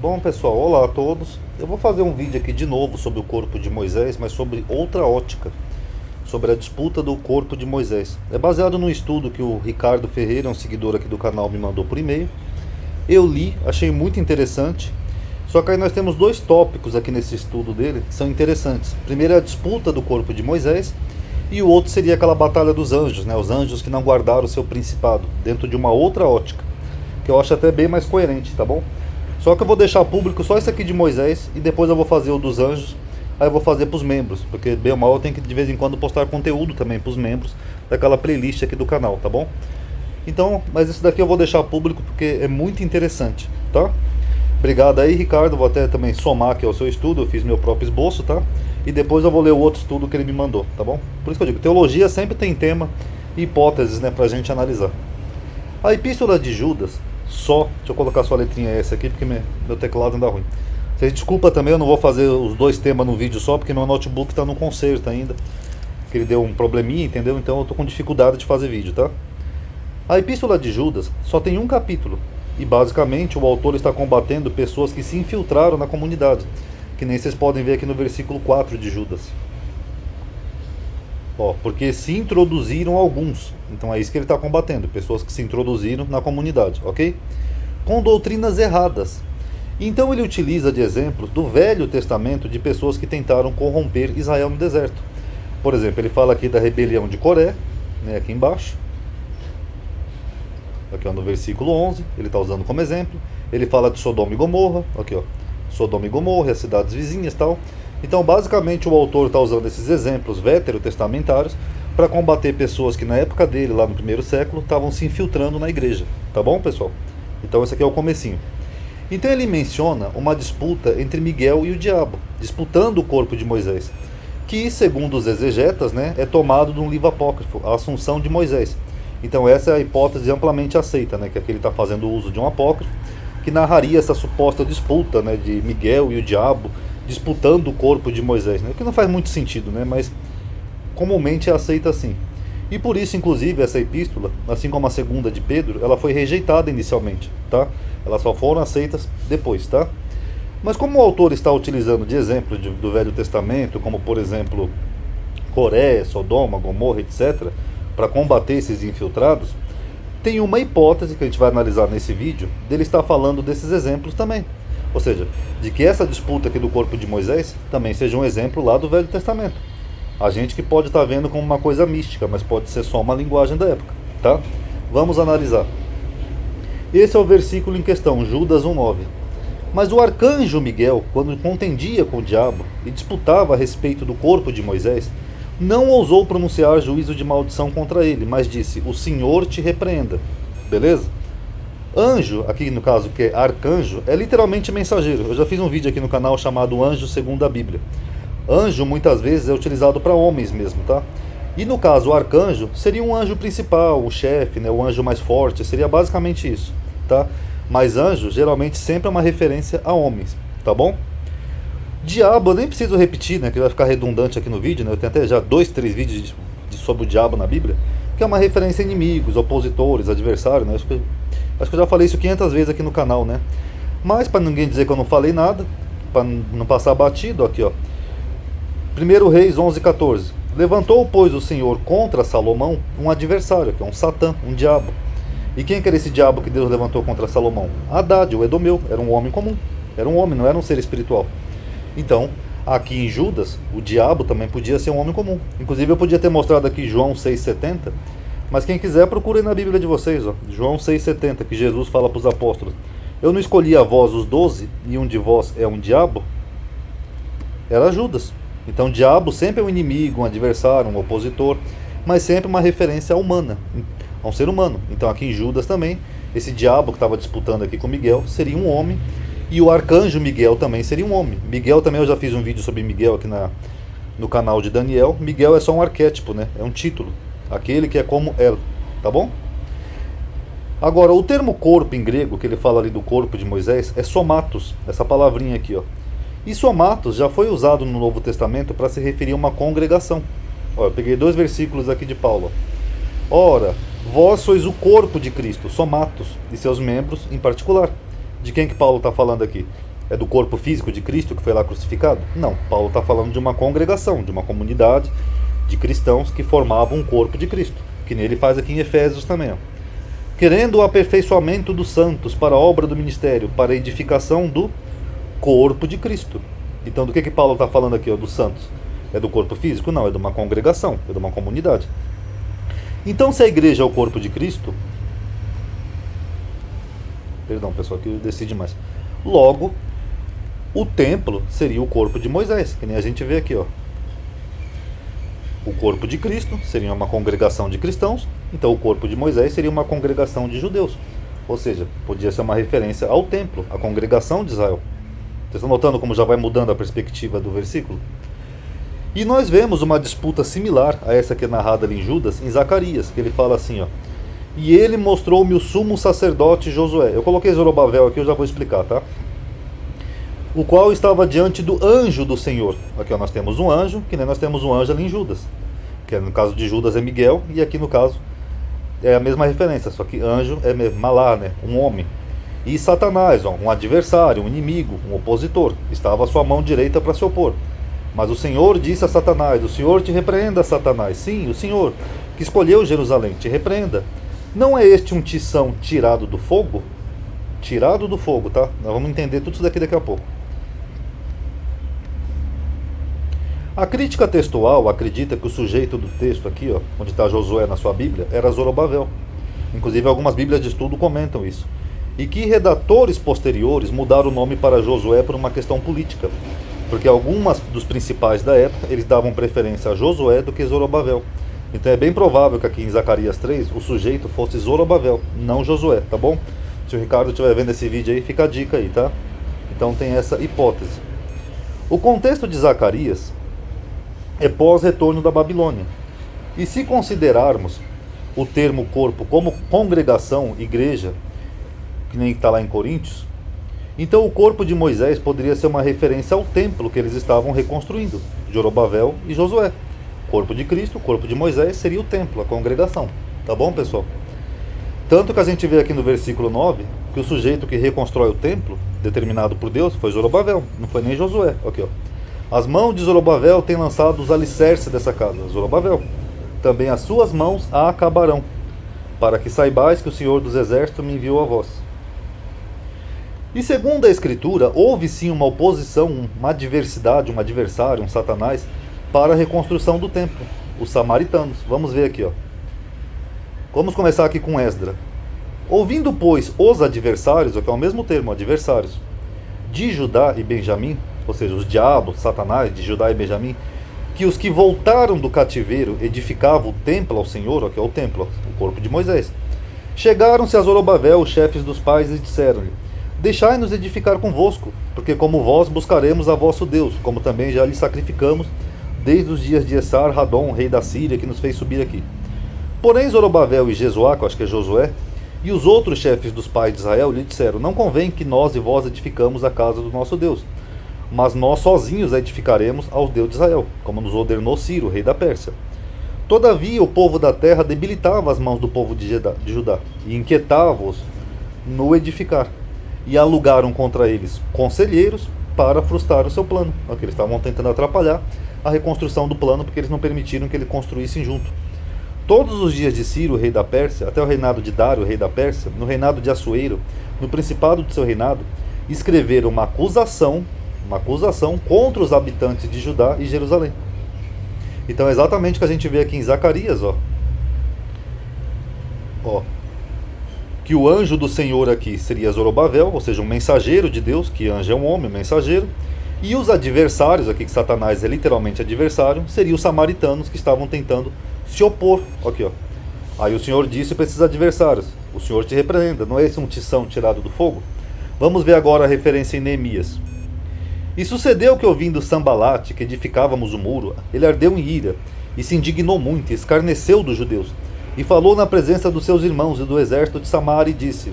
Bom pessoal, olá a todos. Eu vou fazer um vídeo aqui de novo sobre o corpo de Moisés, mas sobre outra ótica, sobre a disputa do corpo de Moisés. É baseado num estudo que o Ricardo Ferreira, um seguidor aqui do canal, me mandou por e-mail. Eu li, achei muito interessante. Só que aí nós temos dois tópicos aqui nesse estudo dele que são interessantes. Primeiro é a disputa do corpo de Moisés, e o outro seria aquela batalha dos anjos, né? Os anjos que não guardaram o seu principado, dentro de uma outra ótica, que eu acho até bem mais coerente, tá bom? Só que eu vou deixar público só esse aqui de Moisés e depois eu vou fazer o dos anjos. Aí eu vou fazer para os membros, porque bem ou mal eu tenho que de vez em quando postar conteúdo também para os membros daquela playlist aqui do canal, tá bom? Então, mas isso daqui eu vou deixar público porque é muito interessante, tá? Obrigado aí, Ricardo. Vou até também somar aqui ao seu estudo. Eu fiz meu próprio esboço, tá? E depois eu vou ler o outro estudo que ele me mandou, tá bom? Por isso que eu digo, teologia sempre tem tema e hipóteses, né, pra gente analisar. A epístola de Judas, deixa eu colocar só a letrinha S aqui, porque meu teclado anda ruim. Vocês desculpa também, eu não vou fazer os dois temas no vídeo só, porque meu notebook está no conserto ainda. Que ele deu um probleminha, entendeu? Então eu tô com dificuldade de fazer vídeo, tá? A epístola de Judas só tem um capítulo. E basicamente o autor está combatendo pessoas que se infiltraram na comunidade. Que nem vocês podem ver aqui no versículo 4 de Judas. Porque se introduziram alguns. Então é isso que ele está combatendo. Pessoas que se introduziram na comunidade, ok? Com doutrinas erradas. Então ele utiliza de exemplos do Velho Testamento de pessoas que tentaram corromper Israel no deserto. Por exemplo, ele fala aqui da rebelião de Coré, né, aqui embaixo. Aqui no versículo 11, ele está usando como exemplo. Ele fala de Sodoma e Gomorra, aqui Sodoma e Gomorra, as cidades vizinhas e tal. Então, basicamente, o autor está usando esses exemplos veterotestamentários para combater pessoas que na época dele, lá no primeiro século, estavam se infiltrando na igreja. Tá bom, pessoal? Então, esse aqui é o comecinho. Então, ele menciona uma disputa entre Miguel e o diabo, disputando o corpo de Moisés, que, segundo os exegetas, né, é tomado de um livro apócrifo, a Assunção de Moisés. Então, essa é a hipótese amplamente aceita, né, que aqui ele está fazendo uso de um apócrifo, que narraria essa suposta disputa, né, de Miguel e o diabo, disputando o corpo de Moisés, né? O que não faz muito sentido, né? Mas comumente é aceita assim. E por isso, inclusive, essa epístola, assim como a segunda de Pedro, ela foi rejeitada inicialmente, tá? Elas só foram aceitas depois, tá? Mas como o autor está utilizando de exemplo do Velho Testamento, como por exemplo Coré, Sodoma, Gomorra, etc., para combater esses infiltrados, tem uma hipótese que a gente vai analisar nesse vídeo, dele estar falando desses exemplos também. Ou seja, de que essa disputa aqui do corpo de Moisés também seja um exemplo lá do Velho Testamento. A gente que pode estar vendo como uma coisa mística, mas pode ser só uma linguagem da época, tá? Vamos analisar. Esse é o versículo em questão, Judas 1,9. Mas o arcanjo Miguel, quando contendia com o diabo e disputava a respeito do corpo de Moisés, não ousou pronunciar juízo de maldição contra ele, mas disse: o Senhor te repreenda. Beleza? Anjo, aqui no caso que é arcanjo, é literalmente mensageiro. Eu já fiz um vídeo aqui no canal chamado Anjo segundo a Bíblia. Anjo muitas vezes é utilizado para homens mesmo, tá? E no caso o arcanjo seria um anjo principal, o chefe, né, o anjo mais forte, seria basicamente isso, tá? Mas anjo geralmente sempre é uma referência a homens, tá bom? Diabo, eu nem preciso repetir, né, que vai ficar redundante aqui no vídeo, né? Eu tenho até já 2, 3 vídeos sobre o diabo na Bíblia, que é uma referência a inimigos, opositores, adversários, né? Acho que eu já falei isso 500 vezes aqui no canal, né? Mas para ninguém dizer que eu não falei nada, para não passar batido, aqui 1 Reis 11:14. Levantou, pois, o Senhor contra Salomão um adversário, que é um Satã, um diabo. E quem que era esse diabo que Deus levantou contra Salomão? Haddad, o Edomeu, era um homem comum. Era um homem, não era um ser espiritual. Então, aqui em Judas, o diabo também podia ser um homem comum. Inclusive eu podia ter mostrado aqui João 6,70, mas quem quiser procure na Bíblia de vocês, João 6,70, que Jesus fala para os apóstolos: eu não escolhi a vós os 12, e um de vós é um diabo? Era Judas. Então diabo sempre é um inimigo, um adversário, um opositor, mas sempre uma referência humana, a um ser humano. Então aqui em Judas também, esse diabo que estava disputando aqui com Miguel seria um homem, e o arcanjo Miguel também seria um homem. Miguel também, eu já fiz um vídeo sobre Miguel aqui no canal de Daniel. Miguel é só um arquétipo, né? É um título. Aquele que é como El, tá bom? Agora, o termo corpo em grego, que ele fala ali do corpo de Moisés, é somatos, essa palavrinha aqui, E somatos já foi usado no Novo Testamento para se referir a uma congregação. Eu peguei 2 versículos aqui de Paulo. Ora, vós sois o corpo de Cristo, somatos, e seus membros em particular. De quem que Paulo está falando aqui? É do corpo físico de Cristo que foi lá crucificado? Não, Paulo está falando de uma congregação, de uma comunidade de cristãos que formavam um corpo de Cristo, que nem ele faz aqui em Efésios também. Ó. Querendo o aperfeiçoamento dos santos para a obra do ministério, para a edificação do corpo de Cristo. Então do que Paulo está falando aqui, ó, dos santos? É do corpo físico? Não, é de uma congregação, é de uma comunidade. Então se a igreja é o corpo de Cristo... Perdão, pessoal, que eu decidi demais. Logo, o templo seria o corpo de Moisés, que nem a gente vê aqui, ó. O corpo de Cristo seria uma congregação de cristãos, então o corpo de Moisés seria uma congregação de judeus. Ou seja, podia ser uma referência ao templo, à congregação de Israel. Vocês estão notando como já vai mudando a perspectiva do versículo? E nós vemos uma disputa similar a essa que é narrada ali em Judas, em Zacarias, que ele fala assim, ó. E ele mostrou-me o sumo sacerdote Josué. Eu coloquei Zorobabel aqui, eu já vou explicar, tá? O qual estava diante do anjo do Senhor. Aqui ó, nós temos um anjo, que nem nós temos um anjo ali em Judas. Que no caso de Judas é Miguel, e aqui no caso é a mesma referência, só que anjo é Malá, né? Um homem. E Satanás, ó, um adversário, um inimigo, um opositor. Estava à sua mão direita para se opor. Mas o Senhor disse a Satanás, o Senhor te repreenda, Satanás. Sim, o Senhor, que escolheu Jerusalém, te repreenda. Não é este um tição tirado do fogo? Tirado do fogo, tá? Nós vamos entender tudo isso daqui a pouco. A crítica textual acredita que o sujeito do texto aqui, ó, onde está Josué na sua Bíblia, era Zorobabel. Inclusive algumas Bíblias de estudo comentam isso. E que redatores posteriores mudaram o nome para Josué por uma questão política. Porque alguns dos principais da época, eles davam preferência a Josué do que Zorobabel. Então é bem provável que aqui em Zacarias 3 o sujeito fosse Zorobabel, não Josué, tá bom? Se o Ricardo estiver vendo esse vídeo aí, fica a dica aí, tá? Então tem essa hipótese. O contexto de Zacarias é pós-retorno da Babilônia. E se considerarmos o termo corpo como congregação, igreja, que nem está lá em Coríntios, então o corpo de Moisés poderia ser uma referência ao templo que eles estavam reconstruindo, Zorobabel e Josué. O corpo de Cristo, o corpo de Moisés seria o templo, a congregação. Tá bom, pessoal? Tanto que a gente vê aqui no versículo 9 que o sujeito que reconstrói o templo, determinado por Deus, foi Zorobabel, não foi nem Josué. Aqui, ó. As mãos de Zorobabel têm lançado os alicerces dessa casa. Zorobabel. Também as suas mãos a acabarão, para que saibais que o Senhor dos Exércitos me enviou a vós. E segundo a Escritura, houve sim uma oposição, uma adversidade, um adversário, um Satanás, para a reconstrução do templo, os samaritanos. Vamos ver aqui, ó. Vamos começar aqui com Esdra. Ouvindo, pois, os adversários, que é o mesmo termo, adversários, de Judá e Benjamim, ou seja, os diabos, Satanás, de Judá e Benjamim, que os que voltaram do cativeiro edificavam o templo ao Senhor, que é o templo, o corpo de Moisés, chegaram-se a Zorobabel, os chefes dos pais, e disseram-lhe: Deixai-nos edificar convosco, porque como vós buscaremos a vosso Deus, como também já lhe sacrificamos, desde os dias de Esar-Hadon, rei da Síria, que nos fez subir aqui. Porém Zorobabel e Jesuá, que eu acho que é Josué, e os outros chefes dos pais de Israel lhe disseram: Não convém que nós e vós edificamos a casa do nosso Deus, mas nós sozinhos a edificaremos ao Deus de Israel, como nos ordenou Ciro, rei da Pérsia. Todavia o povo da terra debilitava as mãos do povo de Judá, e inquietava-os no edificar, e alugaram contra eles conselheiros para frustrar o seu plano. Eles estavam tentando atrapalhar a reconstrução do plano, porque eles não permitiram que ele construíssem junto. Todos os dias de Ciro, rei da Pérsia, até o reinado de Dário, rei da Pérsia, no reinado de Assuero, no principado de seu reinado, escreveram uma acusação contra os habitantes de Judá e Jerusalém. Então é exatamente o que a gente vê aqui em Zacarias, ó. Que o anjo do Senhor aqui seria Zorobabel, ou seja, um mensageiro de Deus, que anjo é um homem, um mensageiro, e os adversários, aqui que Satanás é literalmente adversário, seriam os samaritanos que estavam tentando se opor. Aqui, ó. Aí o Senhor disse para esses adversários: o Senhor te repreenda, não é esse um tição tirado do fogo? Vamos ver agora a referência em Neemias. E sucedeu que, ouvindo Sambalate, que edificávamos o muro, ele ardeu em ira, e se indignou muito, e escarneceu dos judeus, e falou na presença dos seus irmãos e do exército de Samaria, e disse: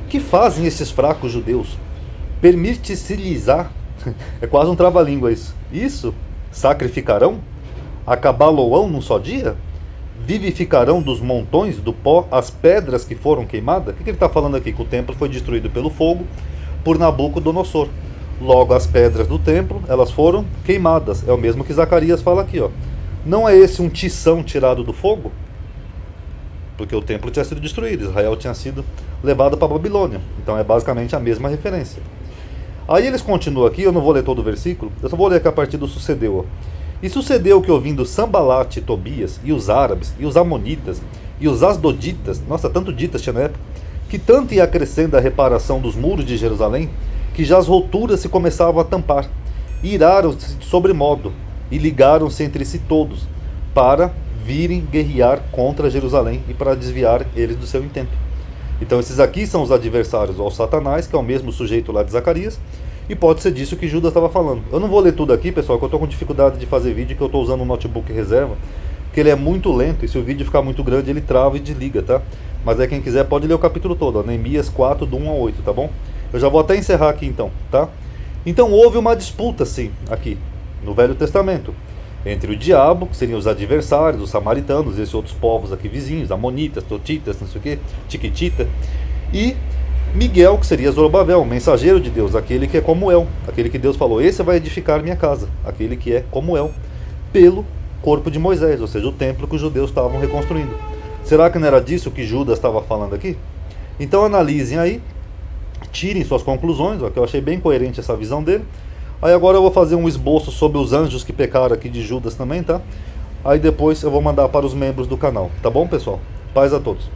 Que fazem esses fracos judeus? Permite-se-lhes é quase um trava-língua isso. Isso? Sacrificarão? Acabá-lo-ão num só dia? Vivificarão dos montões do pó as pedras que foram queimadas? O que ele está falando aqui? Que o templo foi destruído pelo fogo. por Nabucodonosor. Logo, as pedras do templo, elas foram queimadas. É o mesmo que Zacarias fala aqui, ó. Não é esse um tição tirado do fogo? Porque o templo tinha sido destruído, Israel tinha sido levado para a Babilônia. Então é basicamente a mesma referência. Aí eles continuam aqui, eu não vou ler todo o versículo, eu só vou ler aqui a partir do sucedeu. Ó. E sucedeu que, ouvindo Sambalat e Tobias, e os árabes, e os amonitas, e os asdoditas, nossa, tanto ditas tinha na época, que tanto ia crescendo a reparação dos muros de Jerusalém, que já as rupturas se começavam a tampar, e iraram-se de sobremodo, e ligaram-se entre si todos, para virem guerrear contra Jerusalém e para desviar eles do seu intento. Então esses aqui são os adversários ao Satanás, que é o mesmo sujeito lá de Zacarias, e pode ser disso que Judas estava falando. Eu não vou ler tudo aqui, pessoal, que eu estou com dificuldade de fazer vídeo, que eu estou usando um notebook reserva, que ele é muito lento, e se o vídeo ficar muito grande, ele trava e desliga, tá? Mas aí quem quiser pode ler o capítulo todo, ó, Neemias 4, do 1 ao 8, tá bom? Eu já vou até encerrar aqui então, tá? Então houve uma disputa, sim, aqui, no Velho Testamento, entre o diabo, que seriam os adversários, os samaritanos, esses outros povos aqui vizinhos, amonitas, totitas, não sei o que, tiquitita, e Miguel, que seria Zorobabel, o mensageiro de Deus, aquele que é como El, aquele que Deus falou, esse vai edificar minha casa, aquele que é como El, pelo corpo de Moisés, ou seja, o templo que os judeus estavam reconstruindo. Será que não era disso que Judas estava falando aqui? Então analisem aí, tirem suas conclusões, ó, que eu achei bem coerente essa visão dele. Aí agora eu vou fazer um esboço sobre os anjos que pecaram aqui de Judas também, tá? Aí depois eu vou mandar para os membros do canal, tá bom, pessoal? Paz a todos.